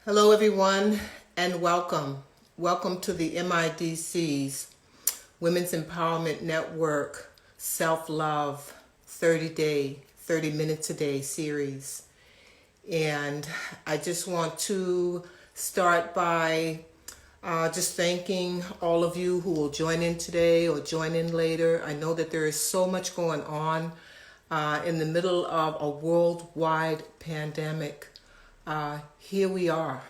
Hello, everyone, and welcome. Welcome to the MIDC's Women's Empowerment Network Self-Love 30-Day, 30 Minutes a Day series. And I just want to start by just thanking all of you who will join in today or join in later. I know that there is so much going on in the middle of a worldwide pandemic. Here we are.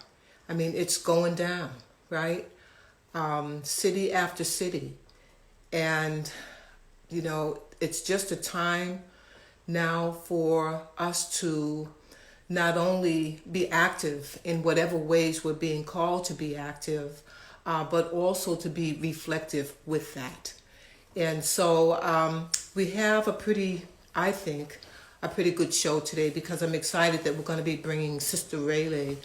I mean, it's going down, right? City after city. And, it's just a time now for us to not only be active in whatever ways we're being called to be active, but also to be reflective with that. And so we have I think, a pretty good show today because I'm excited that we're going to be bringing Sister Releigh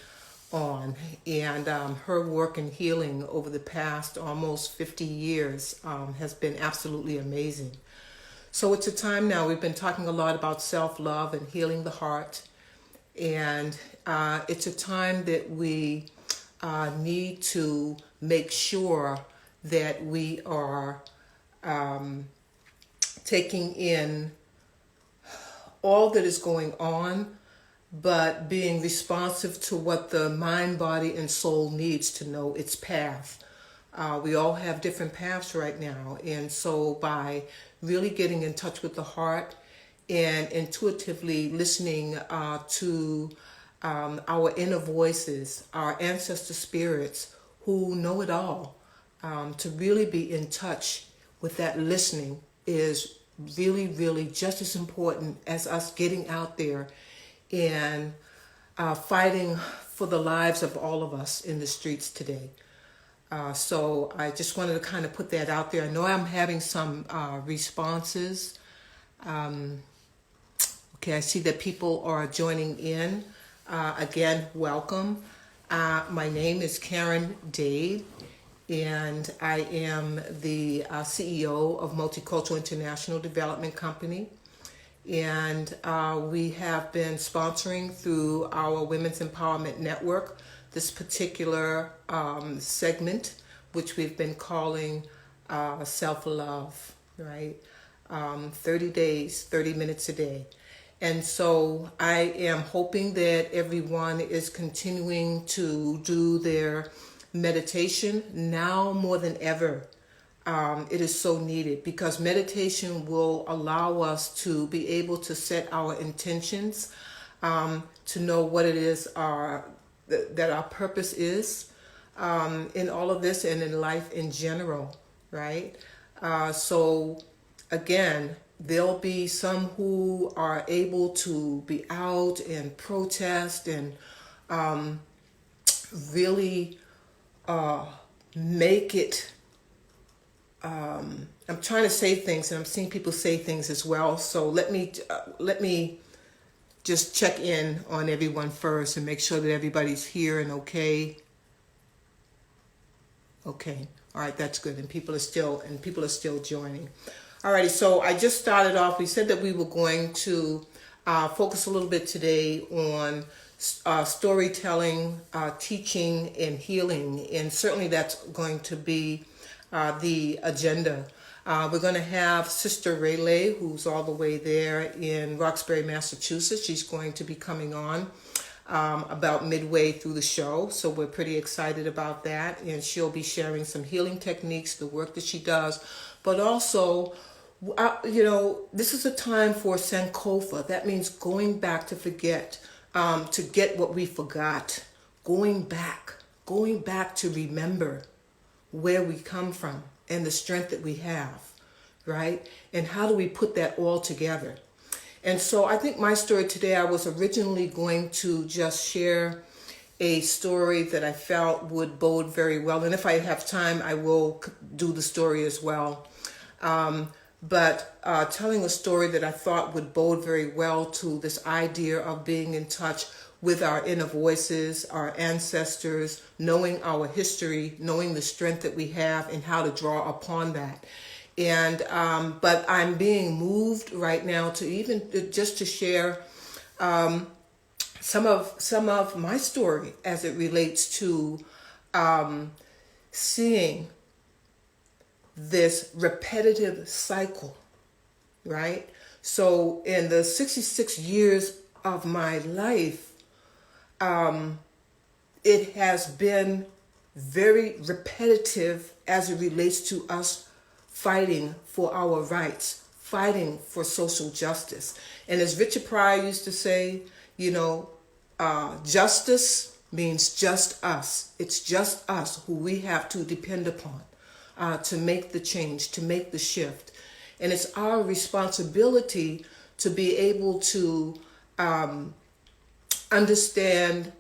on, and her work in healing over the past almost 50 years has been absolutely amazing. So it's a time now, we've been talking a lot about self-love and healing the heart, and it's a time that we need to make sure that we are taking in all that is going on, but being responsive to what the mind, body, and soul needs to know its path. We all have different paths right now, and so by really getting in touch with the heart and intuitively listening to our inner voices, our ancestor spirits who know it all, to really be in touch with that listening is really, really just as important as us getting out there and fighting for the lives of all of us in the streets today. So I just wanted to kind of put that out there. I know I'm having some responses. Okay, I see that people are joining in. Again, welcome. My name is Karen Dade, and I am the CEO of Multicultural International Development Company. And we have been sponsoring through our Women's Empowerment Network this particular segment, which we've been calling self-love, right? 30 days, 30 minutes a day. And so I am hoping that everyone is continuing to do their meditation now more than ever. It is so needed because meditation will allow us to be able to set our intentions, to know what it is that our purpose is in all of this and in life in general, right? So again, there'll be some who are able to be out and protest and really make it. I'm trying to say things, and I'm seeing people say things as well. So let me just check in on everyone first and make sure that everybody's here and okay. Okay, all right, that's good. And people are still joining. All righty, so I just started off. We said that we were going to focus a little bit today on storytelling, teaching, and healing, and certainly that's going to be the agenda. We're going to have Sister Releigh, who's all the way there in Roxbury, Massachusetts. She's going to be coming on about midway through the show, so we're pretty excited about that. And she'll be sharing some healing techniques, the work that she does, but also, this is a time for Sankofa. That means going back to forget, to get what we forgot, going back to remember where we come from and the strength that we have, right? And how do we put that all together? And so I think my story today, I was originally going to just share a story that I felt would bode very well. And if I have time, I will do the story as well. But telling a story that I thought would bode very well to this idea of being in touch with our inner voices, our ancestors, knowing our history, knowing the strength that we have and how to draw upon that. And but I'm being moved right now to even just to share some of my story as it relates to seeing this repetitive cycle, right? So in the 66 years of my life, it has been very repetitive as it relates to us fighting for our rights, fighting for social justice. And as Richard Pryor used to say, justice means just us. It's just us who we have to depend upon to make the change, to make the shift. And it's our responsibility to be able to understand,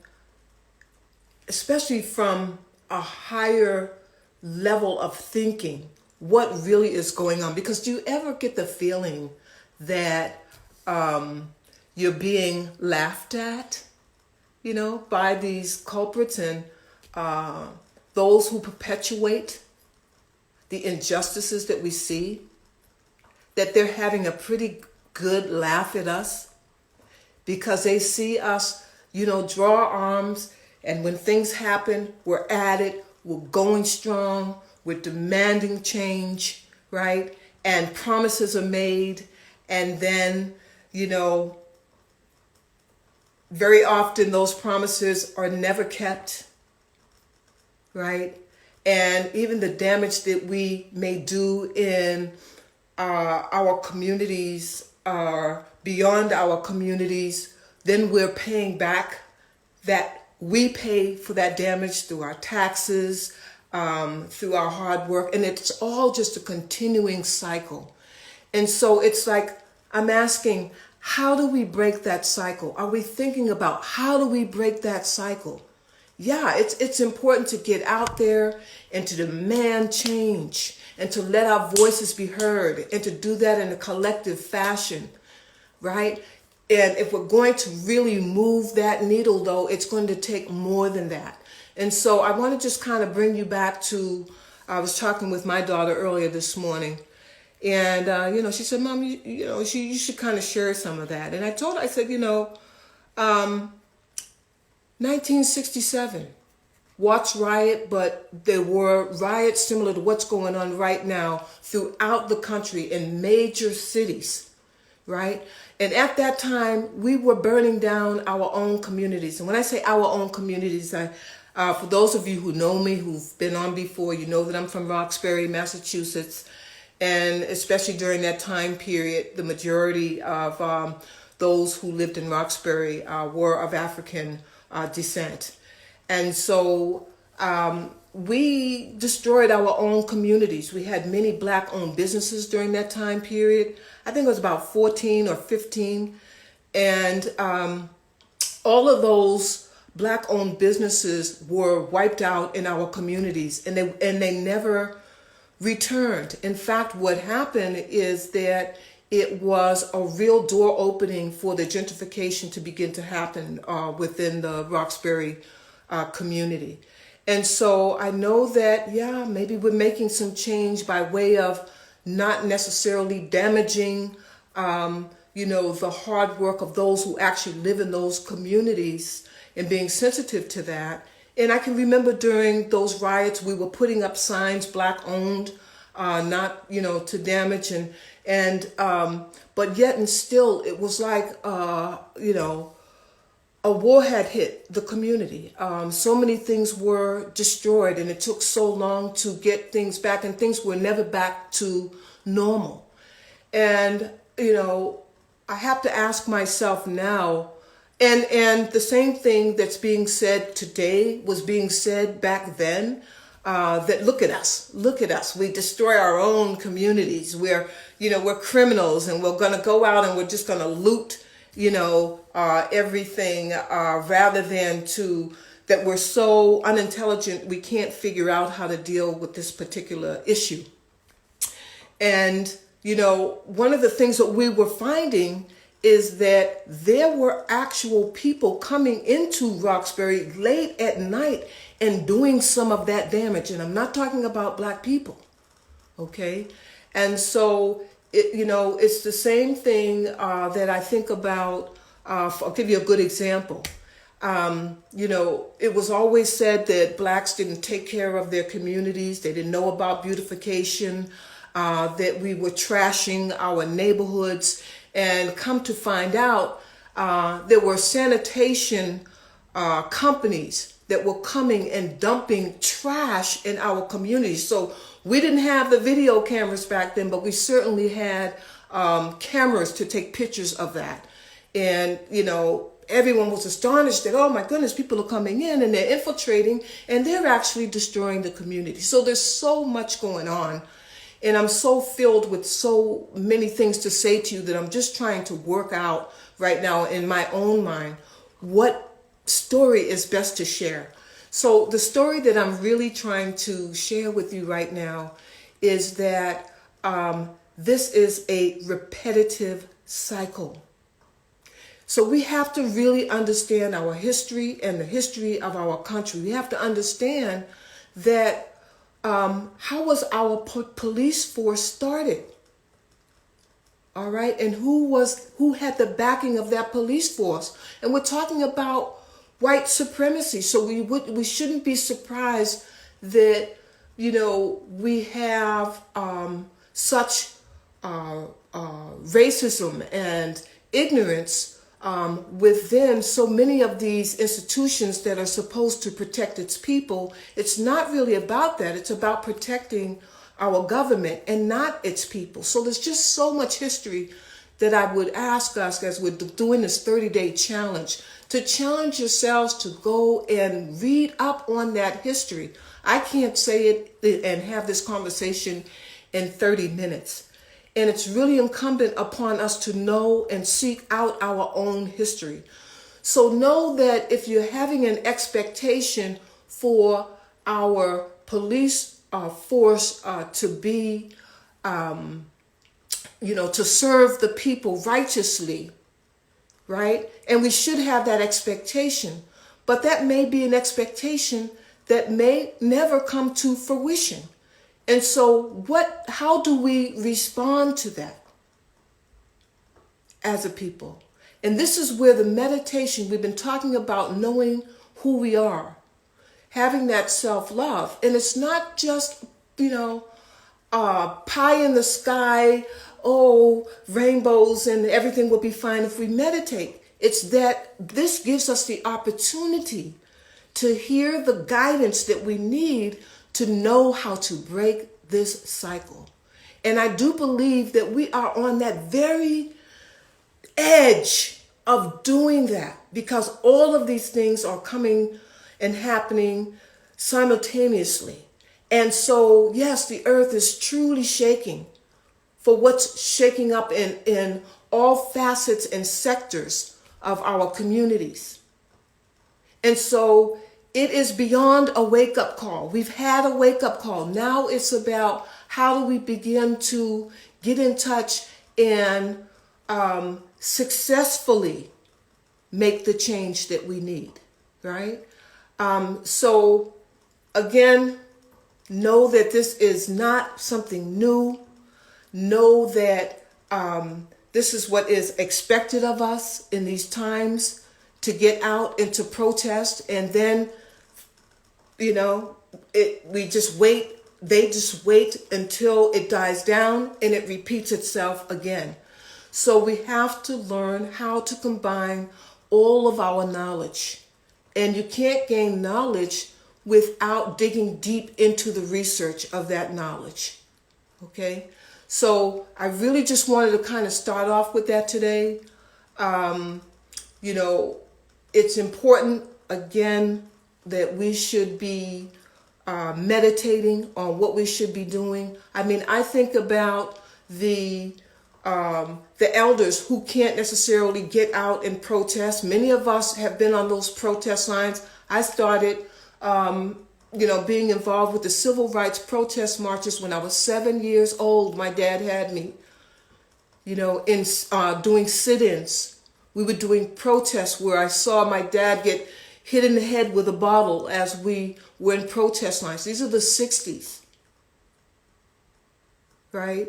especially from a higher level of thinking, what really is going on. Because do you ever get the feeling that you're being laughed at, by these culprits and those who perpetuate the injustices that we see, that they're having a pretty good laugh at us because they see us, draw our arms, and when things happen, we're at it, we're going strong, we're demanding change, right? And promises are made, and then, very often those promises are never kept, right? And even the damage that we may do in our communities, beyond our communities, then we're paying back that we pay for that damage through our taxes, through our hard work, and it's all just a continuing cycle. And so it's like, I'm asking, how do we break that cycle? Are we thinking about how do we break that cycle? Yeah, it's important to get out there and to demand change and to let our voices be heard and to do that in a collective fashion, right? And if we're going to really move that needle, though, it's going to take more than that. And so I want to just kind of bring you back to, I was talking with my daughter earlier this morning, and, she said, Mom, you should kind of share some of that. And I told her, I said, 1967, Watts riot, but there were riots similar to what's going on right now throughout the country in major cities, right? And at that time, we were burning down our own communities. And when I say our own communities, for those of you who know me, who've been on before, you know that I'm from Roxbury, Massachusetts. And especially during that time period, the majority of those who lived in Roxbury were of African descent. And so we destroyed our own communities. We had many Black-owned businesses during that time period. I think it was about 14 or 15. And all of those Black-owned businesses were wiped out in our communities, and they never returned. In fact, what happened is that it was a real door opening for the gentrification to begin to happen within the Roxbury community. And so I know that, maybe we're making some change by way of not necessarily damaging, the hard work of those who actually live in those communities and being sensitive to that. And I can remember during those riots, we were putting up signs, Black owned, not, to damage but yet and still it was like, a war had hit the community. So many things were destroyed, and it took so long to get things back, and things were never back to normal. And, I have to ask myself now, and the same thing that's being said today was being said back then, that look at us, we destroy our own communities. We're criminals, and we're going to go out and we're just going to loot, everything, rather than that we're so unintelligent we can't figure out how to deal with this particular issue. And, one of the things that we were finding is that there were actual people coming into Roxbury late at night and doing some of that damage. And I'm not talking about Black people, okay? And so, it's the same thing that I think about I'll give you a good example. It was always said that blacks didn't take care of their communities. They didn't know about beautification, that we were trashing our neighborhoods. And come to find out, there were sanitation companies that were coming and dumping trash in our communities. So we didn't have the video cameras back then, but we certainly had cameras to take pictures of that. And, everyone was astonished that, oh my goodness, people are coming in and they're infiltrating and they're actually destroying the community. So there's so much going on. And I'm so filled with so many things to say to you that I'm just trying to work out right now in my own mind what story is best to share. So the story that I'm really trying to share with you right now is that this is a repetitive cycle. So we have to really understand our history and the history of our country. We have to understand that how was our police force started? All right, and who had the backing of that police force? And we're talking about white supremacy. So we shouldn't be surprised that we have such racism and ignorance within so many of these institutions that are supposed to protect its people. It's not really about that. It's about protecting our government and not its people. So there's just so much history that I would ask us, as we're doing this 30-day challenge, to challenge yourselves to go and read up on that history. I can't say it and have this conversation in 30 minutes. And it's really incumbent upon us to know and seek out our own history. So know that if you're having an expectation for our police force to be, to serve the people righteously, right? And we should have that expectation. But that may be an expectation that may never come to fruition. And so how do we respond to that as a people? And this is where the meditation, we've been talking about knowing who we are, having that self-love. And it's not just, pie in the sky, rainbows and everything will be fine if we meditate. It's that this gives us the opportunity to hear the guidance that we need to know how to break this cycle. And I do believe that we are on that very edge of doing that, because all of these things are coming and happening simultaneously. And so, yes, the earth is truly shaking for what's shaking up in all facets and sectors of our communities. And so it is beyond a wake-up call. We've had a wake-up call. Now it's about how do we begin to get in touch and successfully make the change that we need, right? So again, know that this is not something new. Know that this is what is expected of us in these times, to get out and to protest. And then, we just wait. They just wait until it dies down and it repeats itself again. So we have to learn how to combine all of our knowledge. And you can't gain knowledge without digging deep into the research of that knowledge. Okay? So I really just wanted to kind of start off with that today. It's important, again, that we should be meditating on what we should be doing. I mean, I think about the elders who can't necessarily get out and protest. Many of us have been on those protest lines. I started, being involved with the civil rights protest marches when I was 7 years old. My dad had me, in doing sit-ins. We were doing protests where I saw my dad get hit in the head with a bottle as we were in protest lines. These are the 60s, right?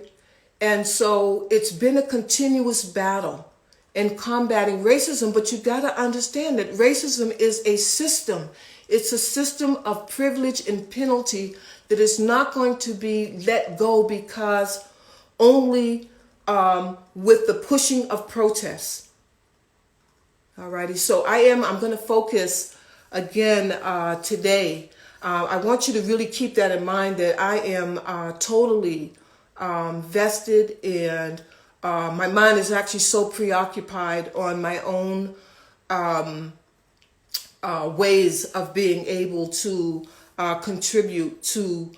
And so it's been a continuous battle. and combating racism, but you got to understand that racism is a system. It's a system of privilege and penalty that is not going to be let go because only with the pushing of protests. Alrighty, so I'm going to focus again today. I want you to really keep that in mind that I am totally vested, and my mind is actually so preoccupied on my own ways of being able to contribute to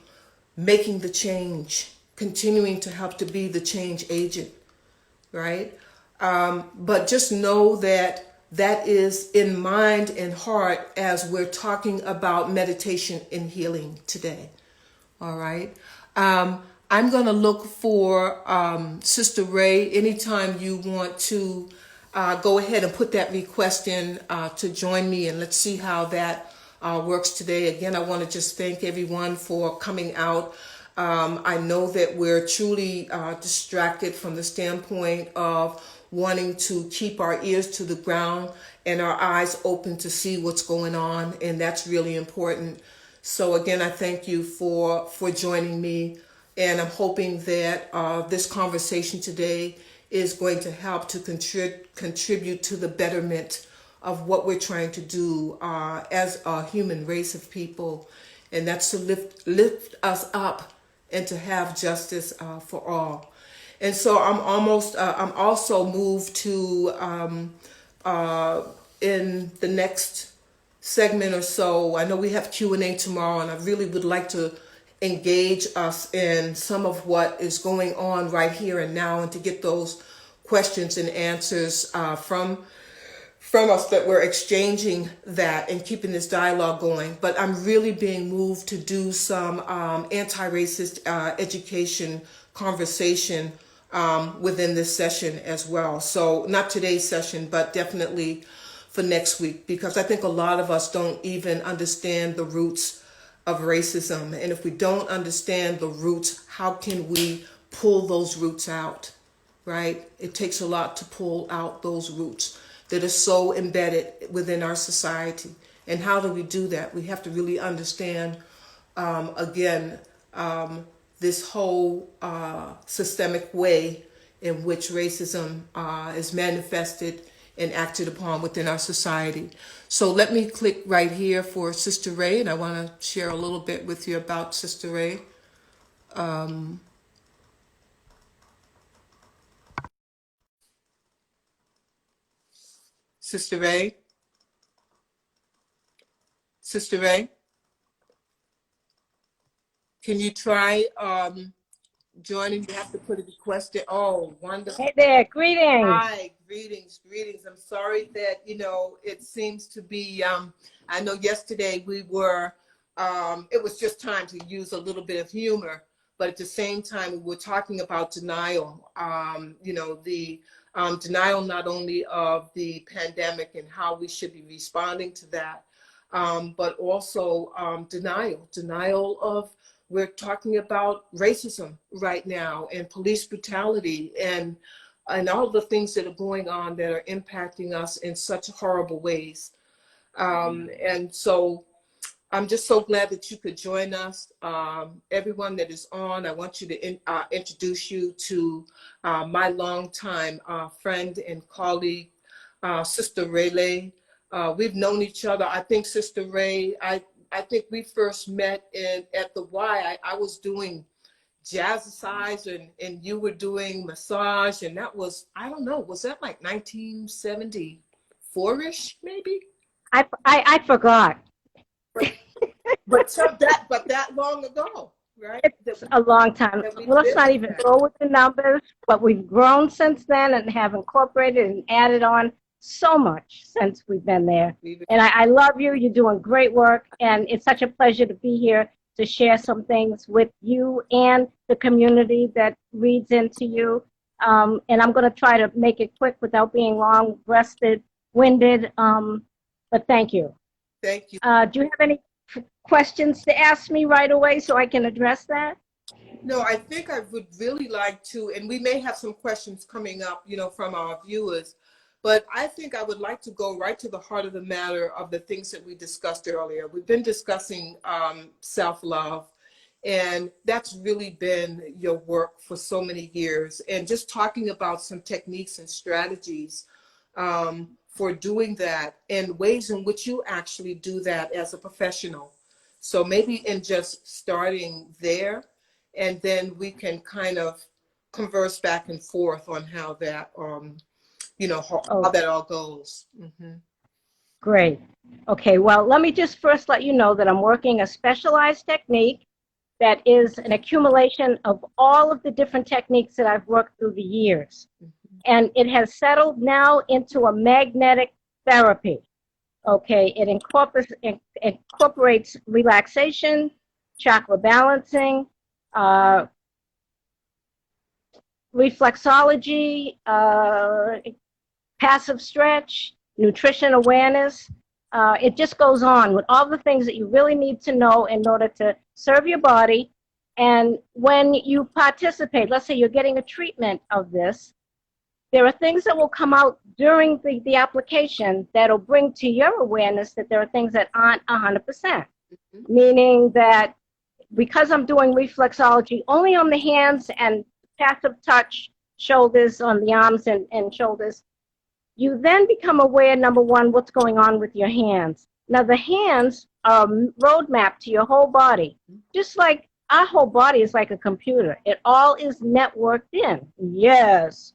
making the change, continuing to help to be the change agent, right? But just know that that is in mind and heart as we're talking about meditation and healing today. All right. I'm going to look for Sister Ray. Anytime you want to go ahead and put that request in to join me, and let's see how that works today. Again, I want to just thank everyone for coming out. I know that we're truly distracted from the standpoint of wanting to keep our ears to the ground and our eyes open to see what's going on, and that's really important. So again, I thank you for joining me, and I'm hoping that this conversation today is going to help to contribute to the betterment of what we're trying to do as a human race of people, and that's to lift us up and to have justice for all. And so I'm also moved to in the next segment or so. I know we have Q&A tomorrow, and I really would like to engage us in some of what is going on right here and now, and to get those questions and answers from us, that we're exchanging that and keeping this dialogue going. But I'm really being moved to do some anti-racist education conversation within this session as well. So not today's session, but definitely for next week, because I think a lot of us don't even understand the roots of racism. And if we don't understand the roots, how can we pull those roots out, right? It takes a lot to pull out those roots that are so embedded within our society. And how do we do that? We have to really understand, this whole systemic way in which racism is manifested and acted upon within our society. So let me click right here for Sister Ray, and I want to share a little bit with you about Sister Ray. Sister Ray? Sister Ray? Can you try joining? You have to put a request in. Oh, wonderful. Hey there, greetings. Hi, greetings. I'm sorry that, it seems to be, I know yesterday we were, it was just time to use a little bit of humor, but at the same time, we were talking about denial, the denial not only of the pandemic and how we should be responding to that, but also denial of, we're talking about racism right now and police brutality and all the things that are going on that are impacting us in such horrible ways. And so I'm just so glad that you could join us. Everyone that is on, I want you to introduce you to my longtime friend and colleague, Sister Releigh. We've known each other. I think Sister Ray, I think we first met at the Y. I was doing jazzercise and you were doing massage, and that was, I don't know, was that like 1974-ish maybe? I forgot. But that long ago, right? It's a long time. Well, let's not even go with the numbers, but we've grown since then and have incorporated and added on so much since we've been there. And I love you. You're doing great work, and it's such a pleasure to be here to share some things with you and the community that reads into you. And I'm going to try to make it quick without being long-breasted, winded. But thank you. Thank you. Do you have any questions to ask me right away so I can address that? No, I think I would really like to, and we may have some questions coming up, from our viewers. But I think I would like to go right to the heart of the matter of the things that we discussed earlier. We've been discussing self-love, and that's really been your work for so many years. And just talking about some techniques and strategies for doing that and ways in which you actually do that as a professional. So maybe in just starting there, and then we can kind of converse back and forth on how that how that all goes. Mm-hmm. Great. Okay, well, let me just first let you know that I'm working a specialized technique that is an accumulation of all of the different techniques that I've worked through the years. Mm-hmm. And it has settled now into a magnetic therapy. Okay, it incorporates relaxation, chakra balancing, reflexology, passive stretch, nutrition awareness. It just goes on with all the things that you really need to know in order to serve your body. And when you participate, let's say you're getting a treatment of this, there are things that will come out during the application that'll bring to your awareness that there are things that aren't 100%. Mm-hmm. Meaning that because I'm doing reflexology only on the hands and passive touch, shoulders, on the arms and shoulders, you then become aware, number one, what's going on with your hands. Now, the hands are a roadmap to your whole body. Just like our whole body is like a computer. It all is networked in. Yes.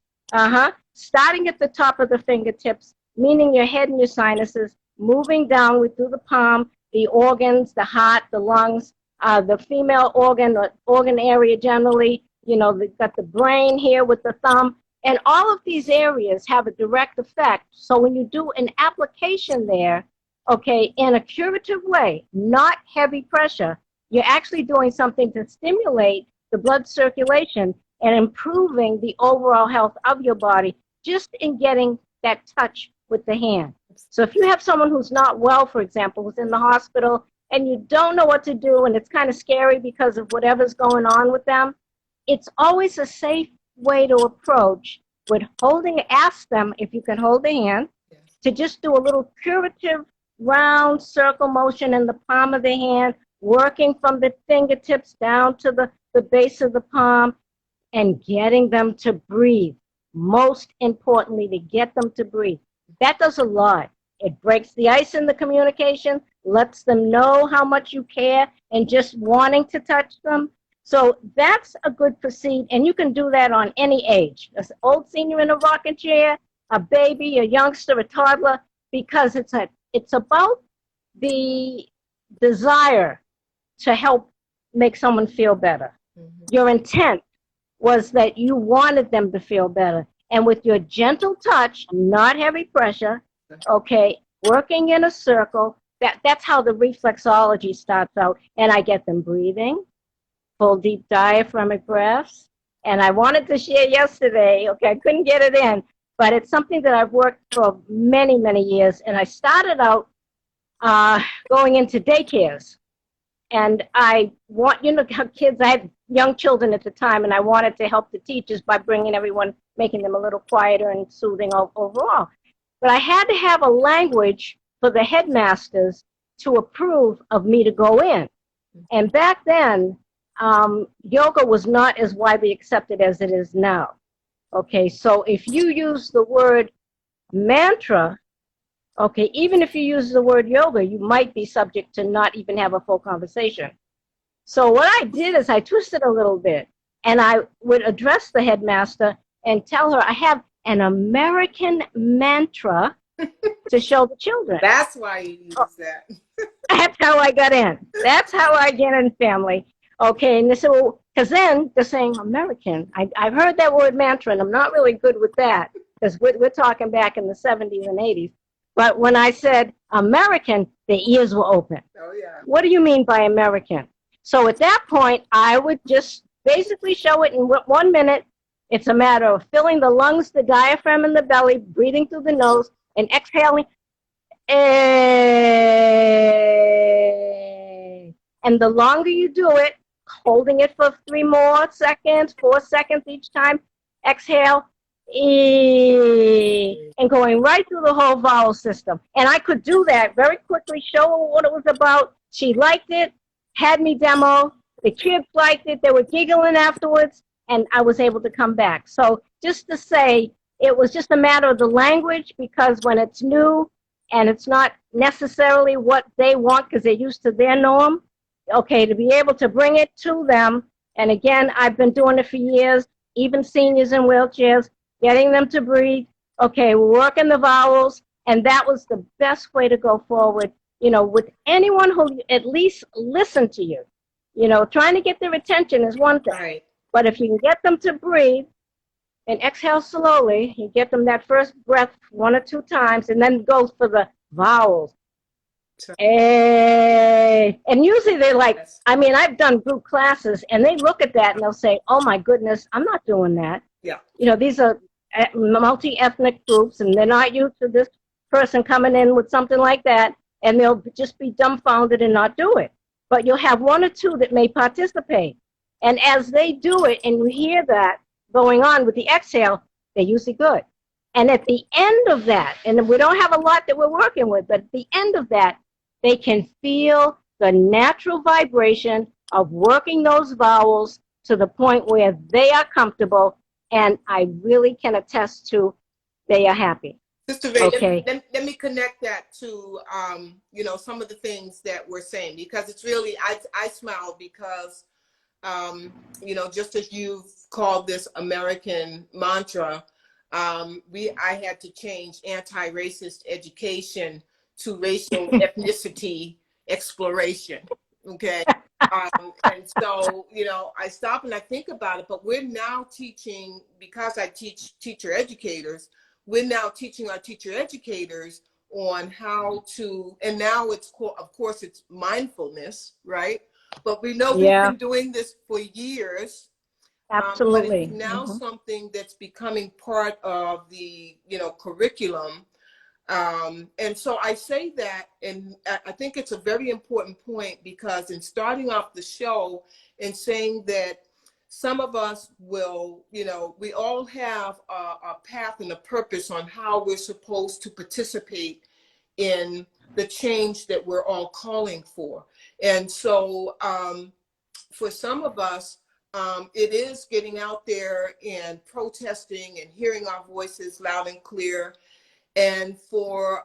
Starting at the top of the fingertips, meaning your head and your sinuses, moving downward through the palm, the organs, the heart, the lungs, the female organ area generally, got the brain here with the thumb. And all of these areas have a direct effect. So when you do an application there, okay, in a curative way, not heavy pressure, you're actually doing something to stimulate the blood circulation and improving the overall health of your body just in getting that touch with the hand. So if you have someone who's not well, for example, who's in the hospital, and you don't know what to do, and it's kind of scary because of whatever's going on with them, it's always a safe way to approach with ask them if you can hold the hand, to just do a little curative round circle motion in the palm of the hand, working from the fingertips down to the base of the palm, and getting them to breathe. Most importantly, to get them to breathe. That does a lot. It breaks the ice in the communication, lets them know how much you care and just wanting to touch them. So that's a good proceed, and you can do that on any age. An old senior in a rocking chair, a baby, a youngster, a toddler, because it's about the desire to help make someone feel better. Mm-hmm. Your intent was that you wanted them to feel better. And with your gentle touch, not heavy pressure, okay, working in a circle, that's how the reflexology starts out. And I get them breathing, full deep diaphragmatic breaths. And I wanted to share yesterday, okay, I couldn't get it in, but it's something that I've worked for many, many years. And I started out going into daycares. And I want, kids, I had young children at the time, and I wanted to help the teachers by bringing everyone, making them a little quieter and soothing overall. But I had to have a language for the headmasters to approve of me to go in. And back then, yoga was not as widely accepted as it is now. Okay, so if you use the word mantra, okay, even if you use the word yoga, you might be subject to not even have a full conversation. So what I did is I twisted a little bit, and I would address the headmaster and tell her I have an American mantra to show the children. That's why you use that. That's how I got in. That's how I get in, family. Okay, and they said, well, because then they're saying American. I've heard that word mantra, and I'm not really good with that, because we're talking back in the 70s and 80s. But when I said American, their ears were open. Oh, yeah. What do you mean by American? So at that point, I would just basically show it in 1 minute. It's a matter of filling the lungs, the diaphragm, and the belly, breathing through the nose, and exhaling. And the longer you do it, holding it for 3 more seconds, 4 seconds each time, exhale. and going right through the whole vowel system. And I could do that very quickly, show her what it was about. She liked it, had me demo. The kids liked it. They were giggling afterwards, and I was able to come back. So just to say, it was just a matter of the language, because when it's new and it's not necessarily what they want because they're used to their norm, okay, to be able to bring it to them. And again, I've been doing it for years, even seniors in wheelchairs, getting them to breathe. Okay, we're working the vowels, and that was the best way to go forward, you know, with anyone who at least listened to you. You know, trying to get their attention is one thing. Right. But if you can get them to breathe and exhale slowly, you get them that first breath 1 or 2 times, and then go for the vowels. Hey. And usually they're like, I mean, I've done group classes, and they look at that and they'll say, oh my goodness, I'm not doing that. Yeah. You know, these are multi-ethnic groups, and they're not used to this person coming in with something like that, and they'll just be dumbfounded and not do it. But you'll have 1 or 2 that may participate. And as they do it, and you hear that going on with the exhale, they're usually good. And at the end of that, and we don't have a lot that we're working with, but at the end of that, they can feel the natural vibration of working those vowels to the point where they are comfortable, and I really can attest to they are happy. Sister Ray, okay. let me connect that to, you know, some of the things that we're saying, because it's really, I smile because, you know, just as you've called this American mantra, I had to change anti-racist education to racial ethnicity exploration. Okay. And so, you know, I stop and I think about it, but we're now teaching, because I teach teacher educators, we're now teaching our teacher educators on how to, and now it's, of course, it's mindfulness, right? But we know we've been doing this for years. Absolutely. But it's now something that's becoming part of the, you know, curriculum. And so I say that, and I think it's a very important point, because in starting off the show and saying that some of us will, you know, we all have a path and a purpose on how we're supposed to participate in the change that we're all calling for. And so for some of us, it is getting out there and protesting and hearing our voices loud and clear. And for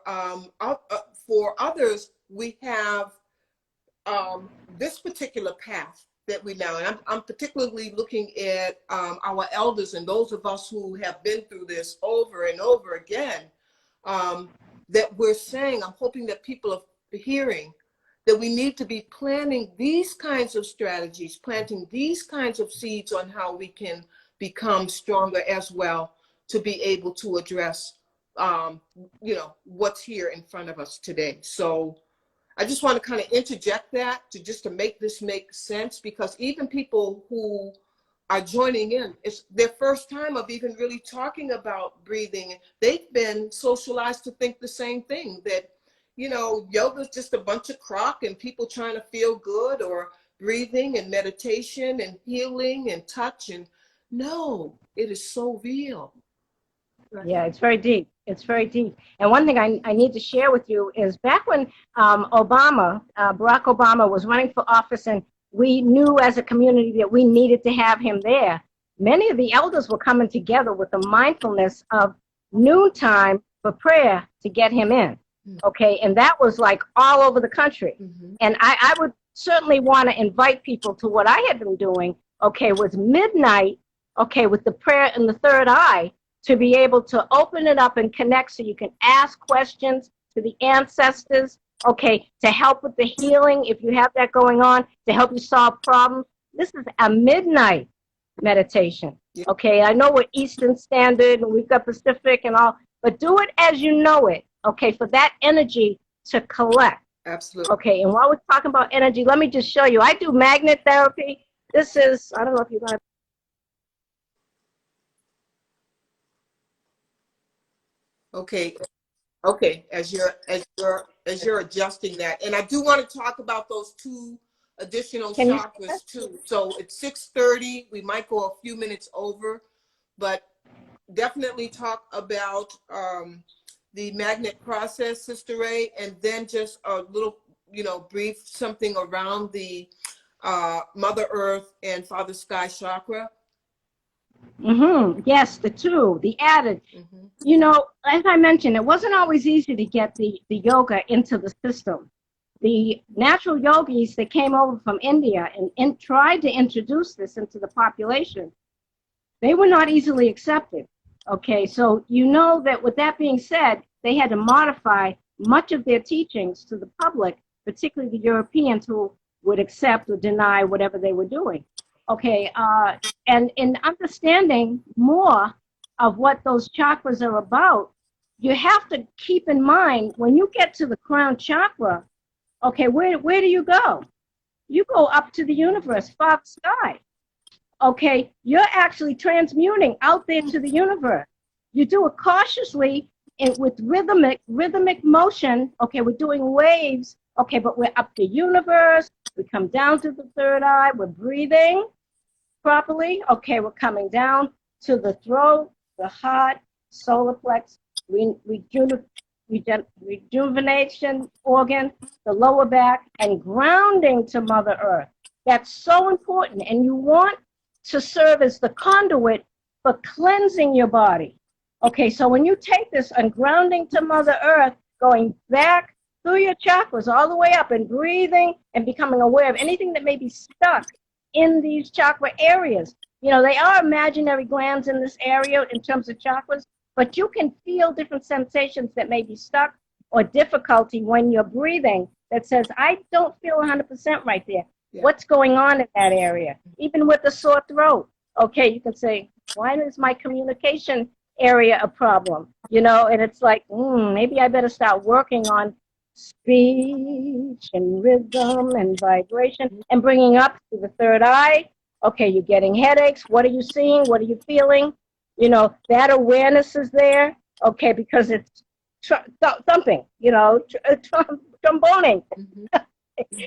others, we have this particular path that we now, and I'm particularly looking at our elders and those of us who have been through this over and over again, that we're saying, I'm hoping that people are hearing, that we need to be planning these kinds of strategies, planting these kinds of seeds on how we can become stronger as well, to be able to address you know, what's here in front of us today. So I just want to kind of interject that to make this make sense, because even people who are joining in, it's their first time of even really talking about breathing. They've been socialized to think the same thing, that, you know, yoga is just a bunch of crock and people trying to feel good, or breathing and meditation and healing and touch. And no, it is so real. Yeah, it's very deep. It's very deep. And one thing I need to share with you is back when Barack Obama was running for office, and we knew as a community that we needed to have him there, many of the elders were coming together with the mindfulness of noontime for prayer to get him in. Okay, and that was like all over the country. And I would certainly want to invite people to what I had been doing, okay, was midnight, okay, with the prayer in the third eye, to be able to open it up and connect, so you can ask questions to the ancestors, okay, to help with the healing if you have that going on, to help you solve problems. This is a midnight meditation, okay? I know we're Eastern Standard and we've got Pacific and all, but do it as you know it, okay, for that energy to collect. Absolutely. Okay, and while we're talking about energy, let me just show you. I do magnet therapy. This is, I don't know if you're going to. Okay. As you're adjusting that, and I do want to talk about those 2 additional chakras too. So it's 6:30. We might go a few minutes over, but definitely talk about the magnet process, Sister Ray, and then just a little, brief something around the Mother Earth and Father Sky chakra. Yes, the two, the added. As I mentioned, it wasn't always easy to get the yoga into the system. The natural yogis that came over from India and tried to introduce this into the population, they were not easily accepted. Okay, so that with that being said, they had to modify much of their teachings to the public, particularly the Europeans who would accept or deny whatever they were doing. Okay, and in understanding more of what those chakras are about, you have to keep in mind when you get to the crown chakra, okay, where do you go? You go up to the universe, Father Sky. Okay, you're actually transmuting out there to the universe. You do it cautiously and with rhythmic motion. Okay, we're doing waves. Okay, but we're up the universe. We come down to the third eye. We're breathing properly. Okay, we're coming down to the throat, the heart, solar plex, rejuvenation organ, the lower back, and grounding to Mother Earth. That's so important. And you want to serve as the conduit for cleansing your body. Okay, so when you take this and grounding to Mother Earth, going back through your chakras all the way up and breathing and becoming aware of anything that may be stuck in these chakra areas. They are imaginary glands in this area in terms of chakras, but you can feel different sensations that may be stuck or difficulty when you're breathing that says, I don't feel 100% right there. Yeah. What's going on in that area? Even with a sore throat. Okay, you can say, why is my communication area a problem? And it's like, maybe I better start working on speech and rhythm and vibration and bringing up to the third eye. Okay, you're getting headaches. What are you seeing? What are you feeling? That awareness is there. Okay, because it's thumping, tromboning.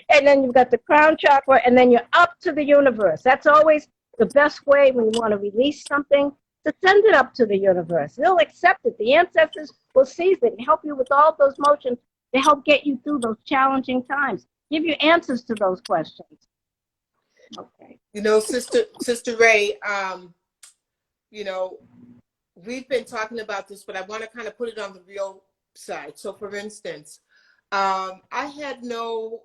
And then you've got the crown chakra, and then you're up to the universe. That's always the best way when you want to release something, to send it up to the universe. They'll accept it. The ancestors will seize it and help you with all those motions to help get you through those challenging times. Give you answers to those questions. Okay. Sister Ray, we've been talking about this, but I want to kind of put it on the real side. So for instance, I had no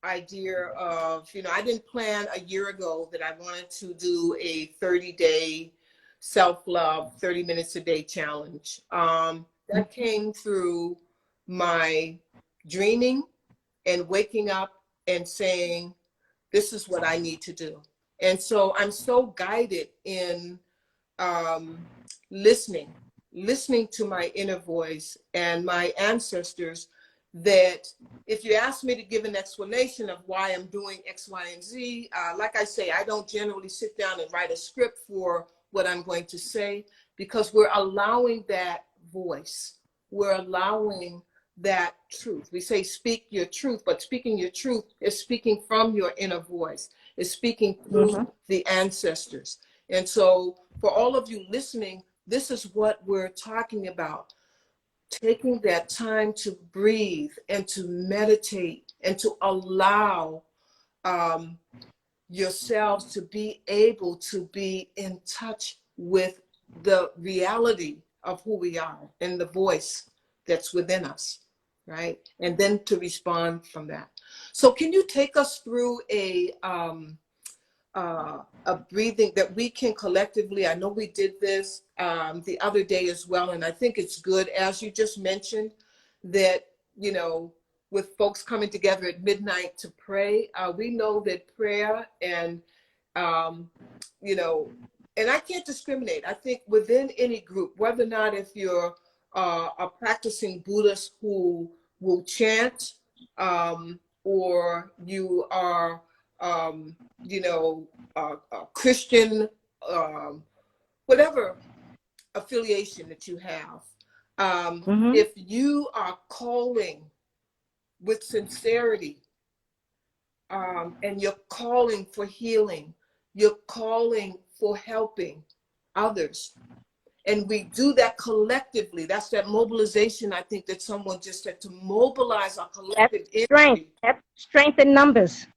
idea of, I didn't plan a year ago that I wanted to do a 30-day self-love, 30 minutes a day challenge. That came through my dreaming and waking up and saying, this is what I need to do. And so I'm so guided in listening to my inner voice and my ancestors, that if you ask me to give an explanation of why I'm doing X, Y, and Z, like I say, I don't generally sit down and write a script for what I'm going to say, because we're allowing that voice. We're allowing that truth. We say speak your truth, but speaking your truth is speaking from your inner voice. It's speaking through the ancestors. And so for all of you listening, this is what we're talking about. Taking that time to breathe and to meditate and to allow yourselves to be able to be in touch with the reality of who we are and the voice that's within us, right? And then to respond from that. So can you take us through a breathing that we can collectively, I know we did this the other day as well, and I think it's good, as you just mentioned, that, with folks coming together at midnight to pray, we know that prayer and, and I can't discriminate. I think within any group, whether or not if you're a practicing Buddhist who will chant, or you are a Christian, whatever affiliation that you have, if you are calling with sincerity, and you're calling for healing, you're calling for helping others, And we do that collectively. That's that mobilization, I think, that someone just said, to mobilize our collective energy. That's strength in numbers.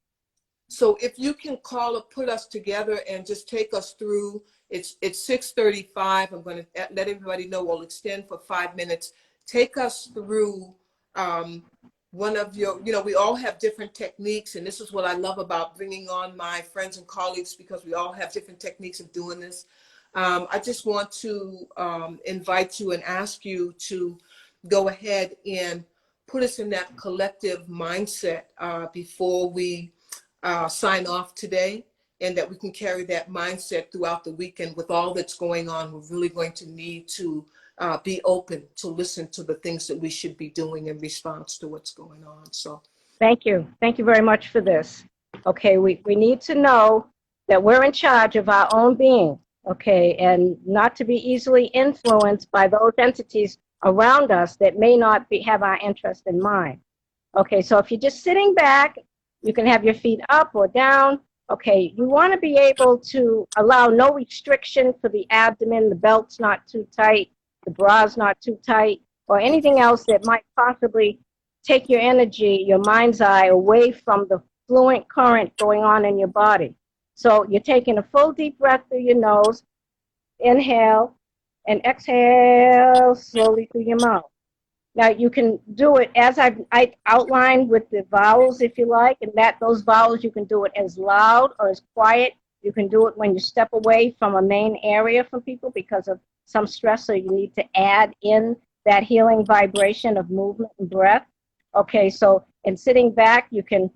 So if you can call or put us together and just take us through, it's 6:35. I'm going to let everybody know we'll extend for 5 minutes. Take us through one of your, we all have different techniques, and this is what I love about bringing on my friends and colleagues, because we all have different techniques of doing this. I just want to invite you and ask you to go ahead and put us in that collective mindset before we sign off today, and that we can carry that mindset throughout the weekend. With all that's going on, we're really going to need to be open to listen to the things that we should be doing in response to what's going on. So thank you very much for this. Okay, we need to know that we're in charge of our own being, okay, and not to be easily influenced by those entities around us that may not have our interest in mind. Okay, so if you're just sitting back, you can have your feet up or down. Okay, you want to be able to allow no restriction for the abdomen, the belt's not too tight, the bra's not too tight, or anything else that might possibly take your energy, your mind's eye, away from the fluent current going on in your body. So you're taking a full deep breath through your nose, inhale, and exhale slowly through your mouth. Now you can do it as I outlined with the vowels if you like, and those vowels you can do it as loud or as quiet. You can do it when you step away from a main area from people because of some stress, so you need to add in that healing vibration of movement and breath. Okay, so in sitting back, you can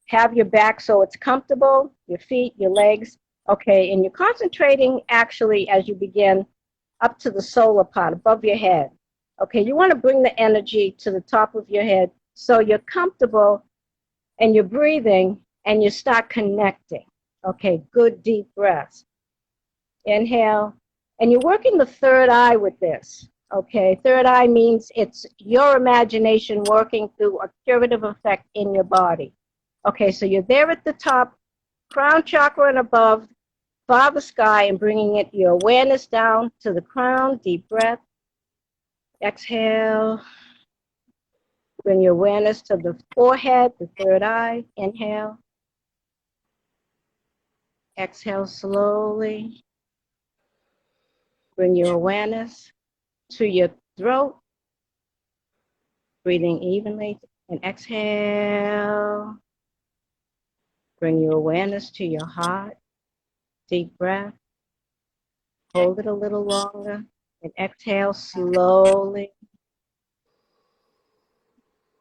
have your back so it's comfortable, your feet, your legs. Okay, and you're concentrating actually as you begin up to the solar part, above your head. Okay, you want to bring the energy to the top of your head so you're comfortable and you're breathing and you start connecting. Okay, good deep breaths. Inhale, and you're working the third eye with this. Okay, third eye means it's your imagination working through a curative effect in your body. Okay, so you're there at the top, crown chakra and above, Father Sky, and bringing your awareness down to the crown, deep breath. Exhale, bring your awareness to the forehead, the third eye. Inhale. Exhale slowly. Bring your awareness to your throat, breathing evenly. And exhale. Bring your awareness to your heart. Deep breath. Hold it a little longer. And exhale slowly.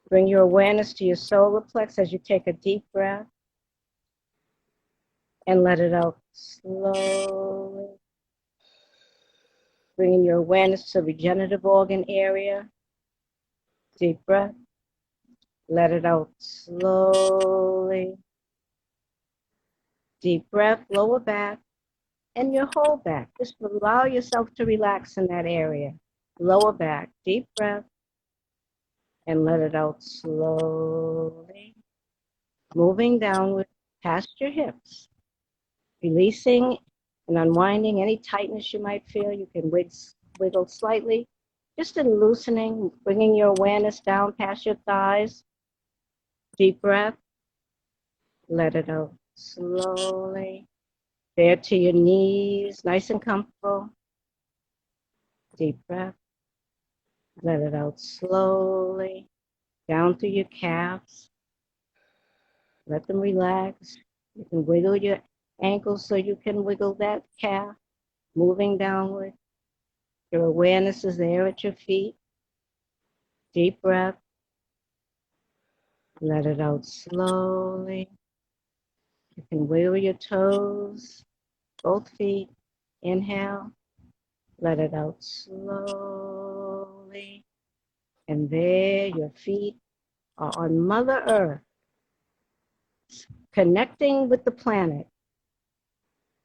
Bring your awareness to your solar plexus as you take a deep breath. And let it out slowly. Bringing your awareness to the regenerative organ area. Deep breath. Let it out slowly. Deep breath, lower back, and your whole back. Just allow yourself to relax in that area. Lower back, deep breath, and let it out slowly. Moving downward past your hips. Releasing and unwinding any tightness you might feel. You can wiggle slightly, just in loosening, bringing your awareness down past your thighs. Deep breath. Let it out slowly. There to your knees, nice and comfortable. Deep breath. Let it out slowly. Down through your calves. Let them relax. You can wiggle your ankles so you can wiggle that calf. Moving downward. Your awareness is there at your feet. Deep breath. Let it out slowly. You can wiggle your toes, both feet. Inhale. Let it out slowly. And there, your feet are on Mother Earth, connecting with the planet,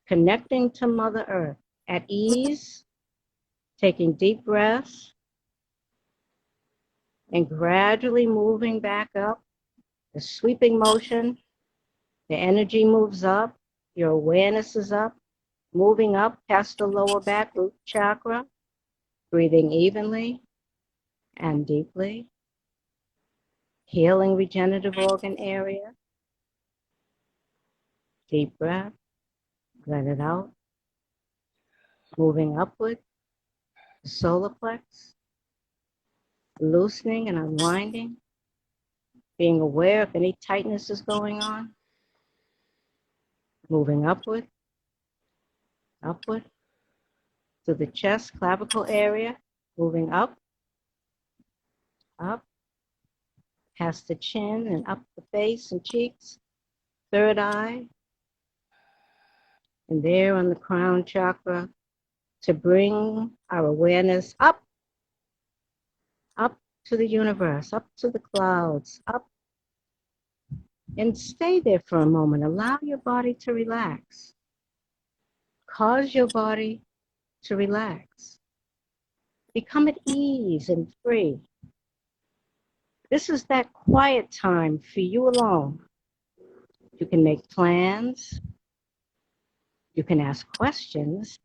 connecting to Mother Earth at ease, taking deep breaths, and gradually moving back up. The sweeping motion, the energy moves up, your awareness is up, moving up past the lower back root chakra, breathing evenly and deeply, healing regenerative organ area. Deep breath, let it out, moving upward, the solar plex, loosening and unwinding, being aware if any tightness is going on, moving upward, upward, to the chest, clavicle area, moving up, up, past the chin and up the face and cheeks, third eye, and there on the crown chakra to bring our awareness up, up to the universe, up to the clouds, up, and stay there for a moment. Allow your body to relax. Cause your body to relax. Become at ease and free. This is that quiet time for you alone. You can make plans. You can ask questions.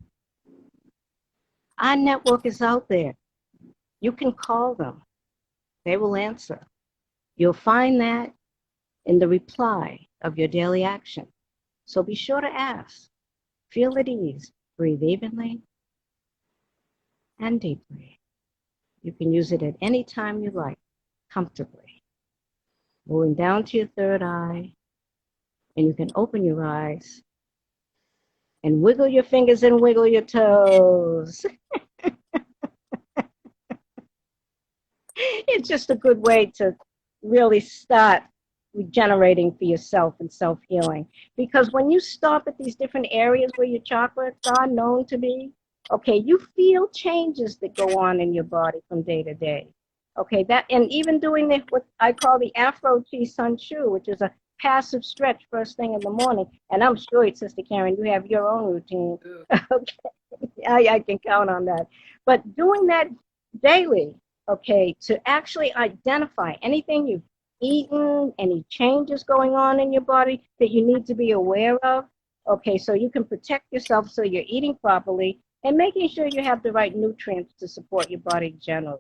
Our network is out there. You can call them. They will answer. You'll find that in the reply of your daily action. So be sure to ask. Feel at ease. Breathe evenly and deeply. You can use it at any time you like, comfortably. Moving down to your third eye, and you can open your eyes and wiggle your fingers and wiggle your toes. It's just a good way to really start regenerating for yourself and self-healing. Because when you stop at these different areas where your chakras are known to be, okay, you feel changes that go on in your body from day to day. Okay, that, and even doing what I call the Afro Chi Sun Shu, which is a passive stretch first thing in the morning. And I'm sure, Sister Karen, you have your own routine. Okay, I can count on that. But doing that daily, okay, to actually identify anything you've eaten, any changes going on in your body that you need to be aware of, okay, so you can protect yourself so you're eating properly and making sure you have the right nutrients to support your body generally.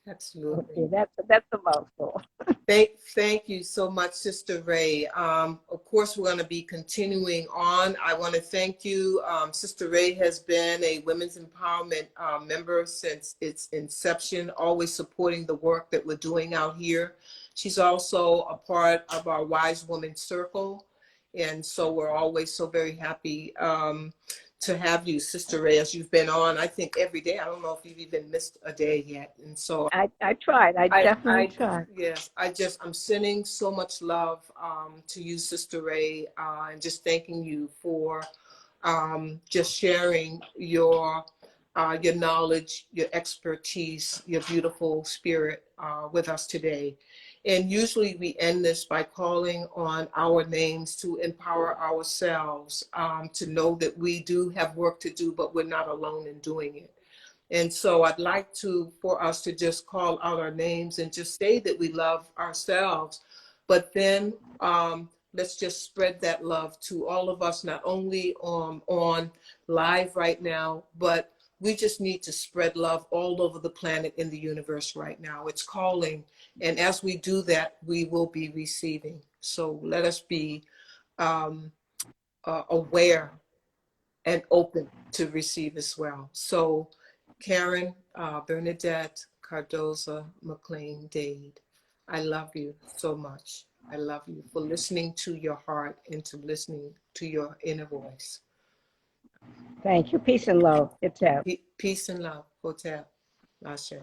Absolutely. Okay, that's a mouthful. Thank you so much, Sister Ray. Of course, we're going to be continuing on. I want to thank you. Sister Ray has been a Women's Empowerment member since its inception, always supporting the work that we're doing out here. She's also a part of our Wise Woman Circle. And so we're always so very happy to have you, Sister Ray, as you've been on, I think, every day. I don't know if you've even missed a day yet. And so I tried. I definitely tried. Yes, I'm sending so much love to you, Sister Ray, and just thanking you for just sharing your knowledge, your expertise, your beautiful spirit with us today. And usually we end this by calling on our names to empower ourselves, to know that we do have work to do, but we're not alone in doing it. And so I'd like for us to just call out our names and just say that we love ourselves, but then let's just spread that love to all of us, not only on live right now, but we just need to spread love all over the planet, in the universe right now. It's calling. And as we do that, we will be receiving. So let us be aware and open to receive as well. So Karen, Bernadette, Cardoza, McLean, Dade, I love you so much. I love you for listening to your heart and to listening to your inner voice. Thank you. Peace and love. It's out. Peace and love. Hotel. Lasha.